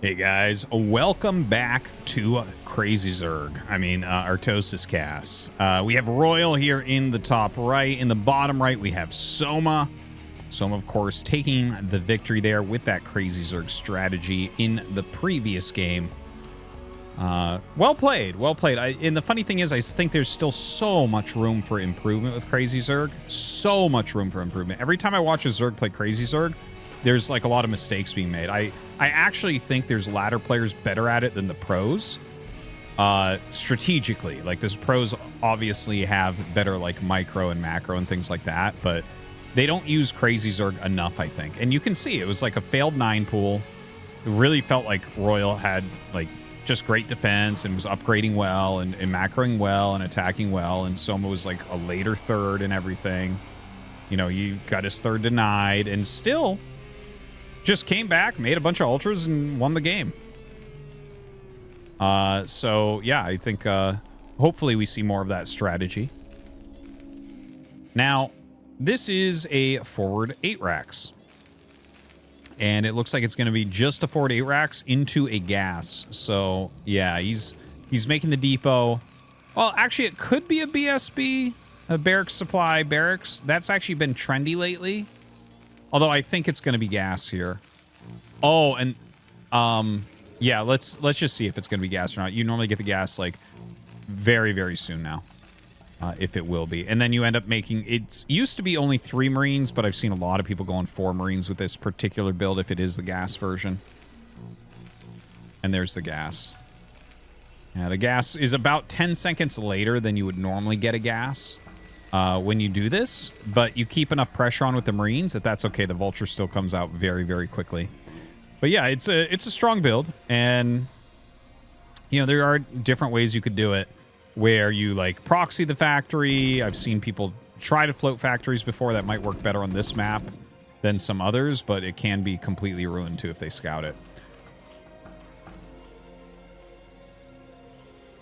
Hey guys, welcome back to Crazy Zerg. ArtosisCasts. We have Royal here in the top right. In the bottom right, we have Soma. Soma, of course, taking the victory there with that Crazy Zerg strategy in the previous game. Well played, well played. And the funny thing is, I think there's still so much room for improvement with Crazy Zerg. So much room for improvement. Every time I watch a Zerg play Crazy Zerg, there's like a lot of mistakes being made. I actually think there's ladder players better at it than the pros. Strategically, like the pros obviously have better like micro and macro and things like that, but they don't use Crazy Zerg enough, I think. And you can see it was like a failed 9 pool. It really felt like Royal had like just great defense and was upgrading well and macroing well and attacking well, and Soma was like a later third and everything. You know, you got his third denied and still just came back, made a bunch of ultras, and won the game. So, yeah, I think hopefully we see more of that strategy. Now, this is a forward 8 racks. And it looks like it's going to be just a forward 8 racks into a gas. So, yeah, he's making the depot. Well, actually, it could be a BSB, a barracks supply barracks. That's actually been trendy lately. Although I think it's going to be gas here. Oh, and yeah, let's just see if it's going to be gas or not. You normally get the gas like very, very soon now, if it will be. And then you end up making, it used to be only 3 Marines, but I've seen a lot of people going 4 Marines with this particular build if it is the gas version. And there's the gas. Yeah, the gas is about 10 seconds later than you would normally get a gas. When you do this, but you keep enough pressure on with the Marines that's okay. The Vulture still comes out very, very quickly. But yeah, it's a strong build, and you know there are different ways you could do it, where you like proxy the factory. I've seen people try to float factories before. That might work better on this map than some others, but it can be completely ruined too if they scout it.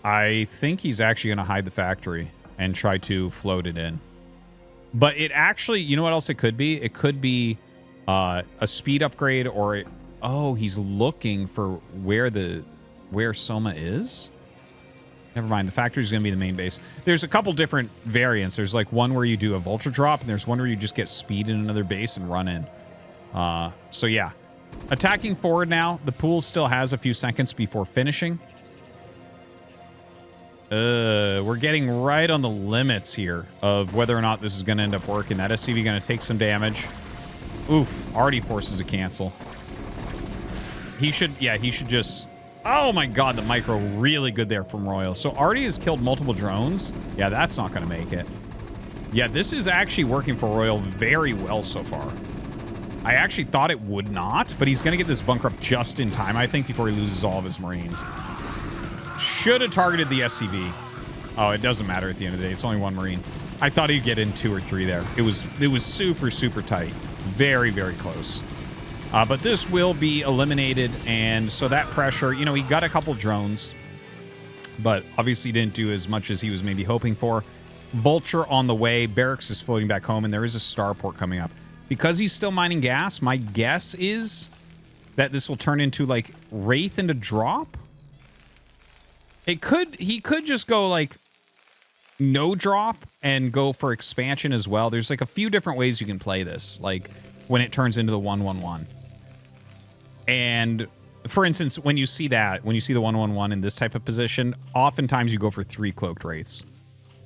I think he's actually going to hide the factory and try to float it in. But it actually, you know what else it could be? It could be a speed upgrade, or oh, he's looking for where Soma is? Never mind, the factory is going to be the main base. There's a couple different variants. There's like one where you do a Vulture drop, and there's one where you just get speed in another base and run in. So yeah, attacking forward now. The pool still has a few seconds before finishing. We're getting right on the limits here of whether or not this is going to end up working. That SCV going to take some damage. Oof, already forces a cancel. He should just... Oh my god, the micro really good there from Royal. So Artie has killed multiple drones. Yeah, that's not going to make it. Yeah, this is actually working for Royal very well so far. I actually thought it would not, but he's going to get this bunker up just in time, I think, before he loses all of his Marines. Should have targeted the SCV. Oh, it doesn't matter at the end of the day. It's only 1 Marine. I thought he'd get in 2 or 3 there. It was super, super tight. Very, very close. But this will be eliminated, and so that pressure, you know, he got a couple drones, but obviously didn't do as much as he was maybe hoping for. Vulture on the way. Barracks is floating back home, and there is a starport coming up. Because he's still mining gas, my guess is that this will turn into, like, Wraith into drop? He could just go like no drop and go for expansion as well. There's like a few different ways you can play this, like when it turns into the 1-1-1. And for instance, when you see the 1-1-1 in this type of position, oftentimes you go for 3 cloaked wraiths,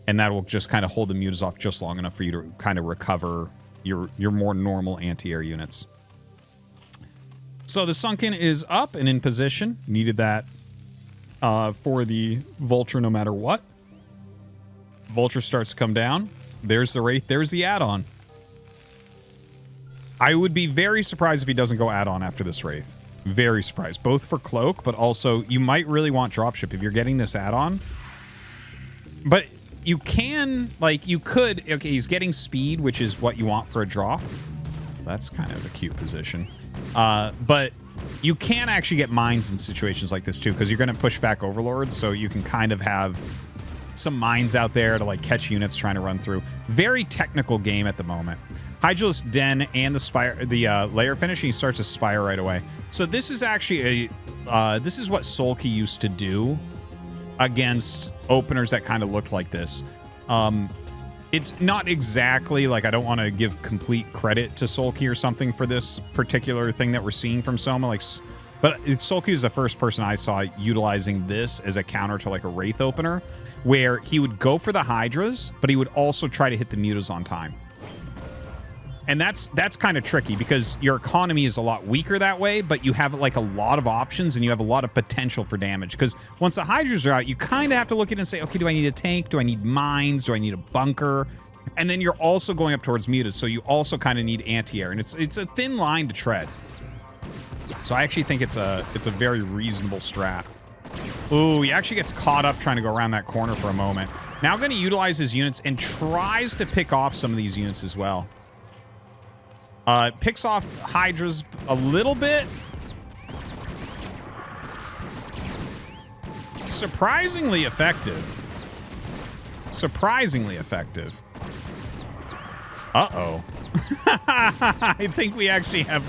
and that will just kind of hold the mutas off just long enough for you to kind of recover your more normal anti-air units. So the Sunken is up and in position. Needed that for the Vulture no matter what. Vulture starts to come down. There's the Wraith. There's the add-on. I would be very surprised if he doesn't go add-on after this Wraith. Very surprised. Both for Cloak, but also you might really want Dropship if you're getting this add-on. But you can, like, you could... Okay, he's getting speed, which is what you want for a drop. That's kind of a cute position. But... you can actually get mines in situations like this too, because you're going to push back overlords, so you can kind of have some mines out there to like catch units trying to run through. Very technical game at the moment. Hydralisk Den and the spire, the layer finish, and he starts a spire right away. So this is actually this is what Sulky used to do against openers that kind of looked like this. It's not exactly like, I don't want to give complete credit to Sulky or something for this particular thing that we're seeing from Soma, like, but Sulky is the first person I saw utilizing this as a counter to like a Wraith opener, where he would go for the Hydras, but he would also try to hit the Mutas on time. And that's kind of tricky because your economy is a lot weaker that way, but you have like a lot of options and you have a lot of potential for damage. Because once the Hydras are out, you kind of have to look at it and say, okay, do I need a tank? Do I need mines? Do I need a bunker? And then you're also going up towards Mutas, so you also kind of need anti-air. And it's a thin line to tread. So I actually think it's a very reasonable strat. Ooh, he actually gets caught up trying to go around that corner for a moment. Now going to utilize his units and tries to pick off some of these units as well. Picks off Hydras a little bit. Surprisingly effective. Surprisingly effective. Uh-oh. I think we actually have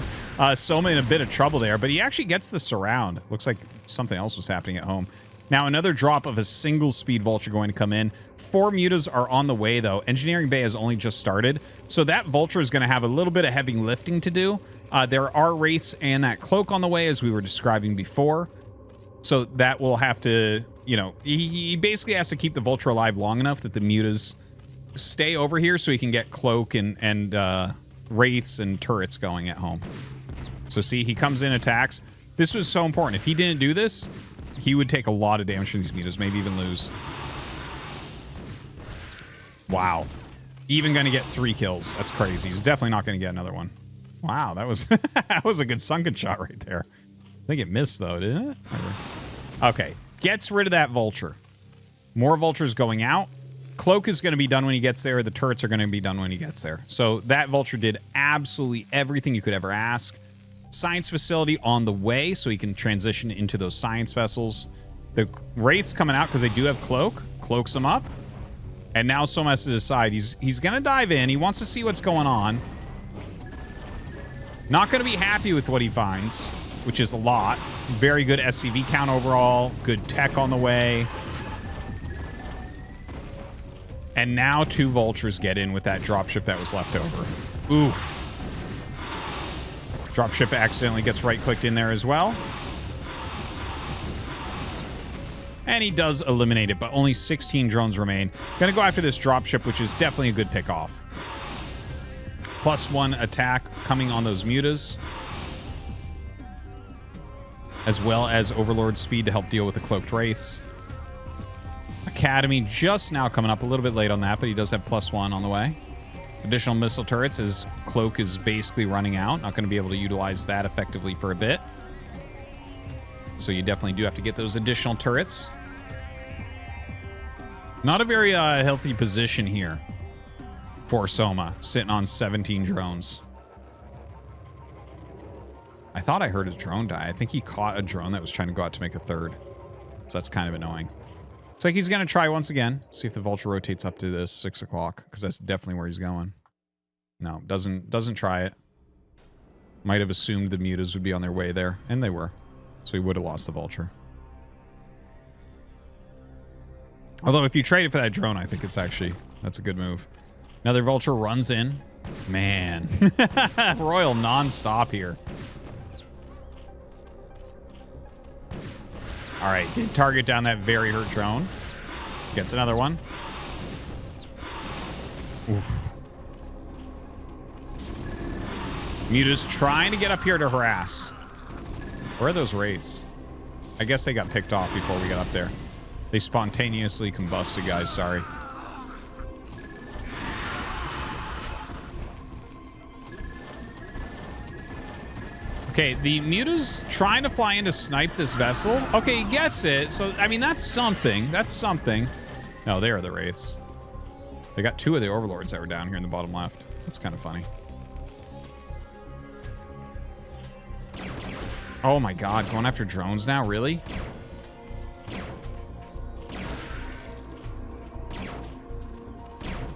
Soma in a bit of trouble there, but he actually gets the surround. Looks like something else was happening at home. Now, another drop of a single speed vulture going to come in. 4 mutas are on the way, though. Engineering Bay has only just started, so that vulture is going to have a little bit of heavy lifting to do. There are wraiths and that cloak on the way, as we were describing before. So that will have to, you know, he basically has to keep the vulture alive long enough that the mutas stay over here so he can get cloak and wraiths and turrets going at home. So see, he comes in, attacks. This was so important. If he didn't do this, he would take a lot of damage from these mutas, maybe even lose. Wow. Even going to get 3 kills. That's crazy. He's definitely not going to get another one. Wow, that was that was a good sunken shot right there. I think it missed, though, didn't it? Okay. Gets rid of that vulture. More vultures going out. Cloak is going to be done when he gets there. The turrets are going to be done when he gets there. So that vulture did absolutely everything you could ever ask. Science facility on the way, so he can transition into those science vessels. The wraiths coming out because they do have cloak. Cloaks them up. And now Soma has to decide. He's going to dive in. He wants to see what's going on. Not going to be happy with what he finds, which is a lot. Very good SCV count overall. Good tech on the way. And now 2 vultures get in with that dropship that was left over. Oof. Dropship accidentally gets right-clicked in there as well. And he does eliminate it, but only 16 drones remain. Gonna go after this dropship, which is definitely a good pick-off. +1 attack coming on those mutas. As well as Overlord speed to help deal with the cloaked wraiths. Academy just now coming up, a little bit late on that, but he does have +1 on the way. Additional missile turrets as cloak is basically running out. Not going to be able to utilize that effectively for a bit. So you definitely do have to get those additional turrets. Not a very healthy position here for Soma, sitting on 17 drones. I thought I heard a drone die. I think he caught a drone that was trying to go out to make a third. So that's kind of annoying. Looks like he's going to try once again. See if the vulture rotates up to this 6 o'clock, because that's definitely where he's going. No, doesn't try it. Might have assumed the mutas would be on their way there, and they were. So he would have lost the vulture. Although if you trade it for that drone, I think it's actually, that's a good move. Another vulture runs in. Man. Royal non-stop here. All right, did target down that very hurt drone. Gets another one. Oof. Muta's trying to get up here to harass. Where are those wraiths? I guess they got picked off before we got up there. They spontaneously combusted, guys. Sorry. Okay, the Muta's trying to fly in to snipe this vessel. Okay, he gets it. So, I mean, that's something. That's something. No, they are the wraiths. They got 2 of the overlords that were down here in the bottom left. That's kind of funny. Oh my god, going after drones now? Really?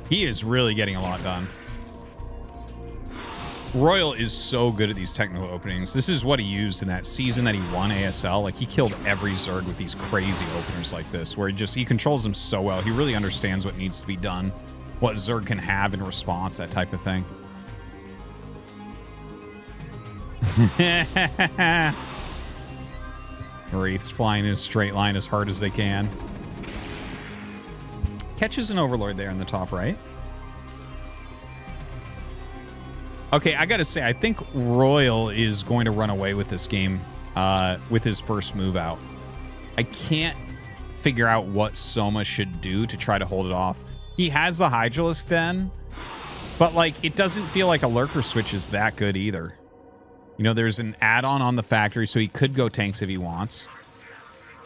He is really getting a lot done. Royal is so good at these technical openings. This is what he used in that season that he won ASL. Like, he killed every Zerg with these crazy openers like this, where he controls them so well. He really understands what needs to be done, what Zerg can have in response, that type of thing. Wraiths flying in a straight line as hard as they can. Catches an Overlord there in the top right. Okay, I gotta say, I think Royal is going to run away with this game with his first move out. I can't figure out what Soma should do to try to hold it off. He has the Hydralisk Den, but like, it doesn't feel like a Lurker switch is that good either. You know, there's an add-on on the factory, so he could go tanks if he wants.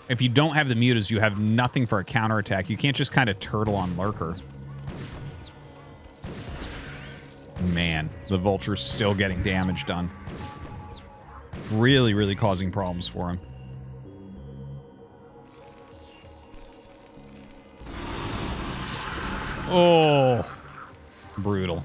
If you don't have the mutas, you have nothing for a counterattack. You can't just kind of turtle on Lurker. Man, the Vulture's still getting damage done. Really, really causing problems for him. Oh, brutal.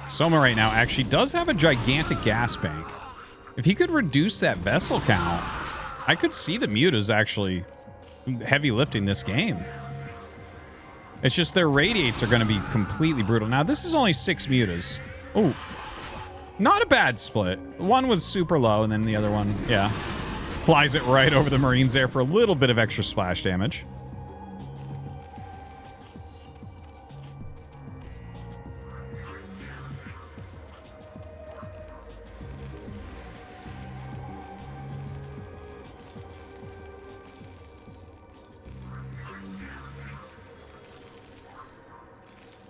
Soma right now actually does have a gigantic gas bank. If he could reduce that vessel count, I could see the mutas actually heavy lifting this game. It's just their radiates are going to be completely brutal. Now, this is only 6 mutas. Oh, not a bad split. One was super low, and then the other one, yeah, flies it right over the Marines there for a little bit of extra splash damage.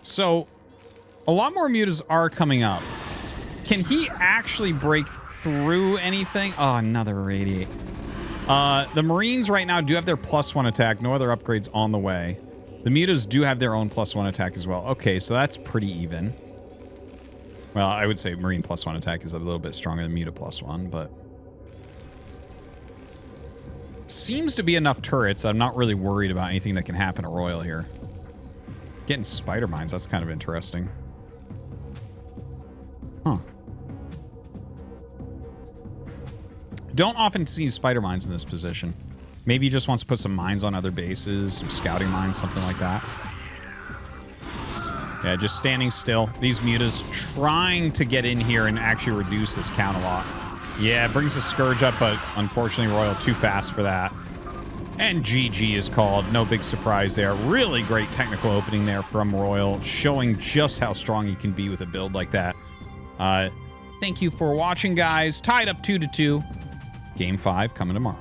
So, a lot more mutas are coming up. Can he actually break through anything? Oh, another radiate. The Marines right now do have their +1 attack. No other upgrades on the way. The mutas do have their own +1 attack as well. Okay, so that's pretty even. Well, I would say Marine +1 attack is a little bit stronger than muta +1, but... seems to be enough turrets. I'm not really worried about anything that can happen to Royal here. Getting spider mines, that's kind of interesting. Huh. Don't often see spider mines in this position. Maybe he just wants to put some mines on other bases, some scouting mines, something like that. Yeah, just standing still. These mutas trying to get in here and actually reduce this count a lot. Yeah, it brings the Scourge up, but unfortunately Royal too fast for that. And GG is called. No big surprise there. Really great technical opening there from Royal, showing just how strong he can be with a build like that. Thank you for watching, guys. Tied up 2-2. Game 5 coming tomorrow.